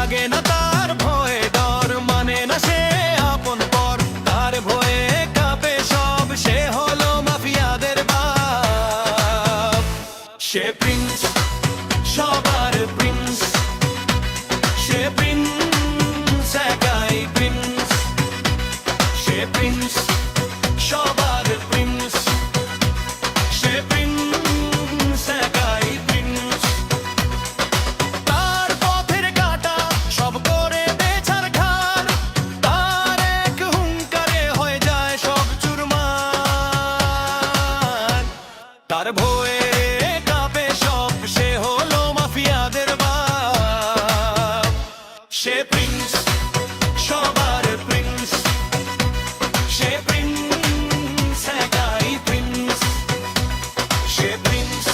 লাগে না তার ভয়ে ডর, মানে না সে আপন পর, তার ভয়ে কাঁপে সব, সে হলো মাফিয়াদের বাপ। সে প্রিন্স, সবার প্রিন্স, সে প্রিন্স, একাই প্রিন্স। সে প্রিন্স, সবার প্রিন্স, সে প্রিন্স, একাই প্রিন্স। তার পথের কাঁটা সব করে দে ছারখার, তার এক হুঙ্কারে হয়ে যায় সব চুরমার। তার ভয়ে কাঁপে সব, সে হলো মাফিয়াদের বাপ। সে প্রিন্স, সবার প্রিন্স, সে প্রিন্স, একাই প্রিন্স। সে প্রিন্স,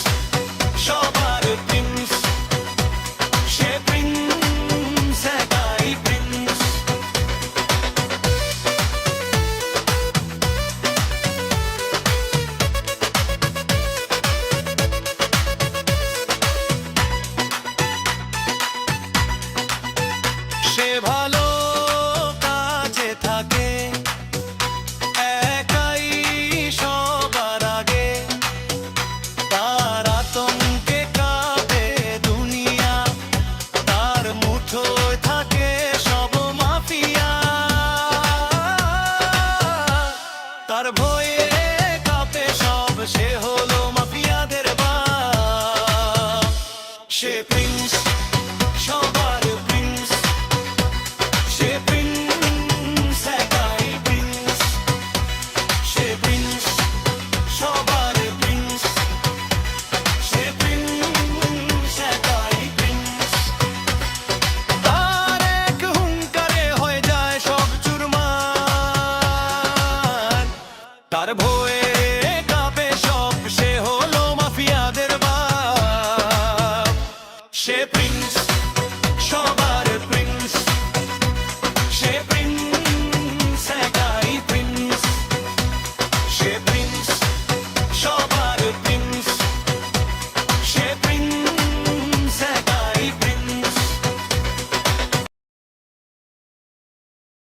সবার প্রিন্স, সে প্রিন্স, একাই প্রিন্স। সে ভালো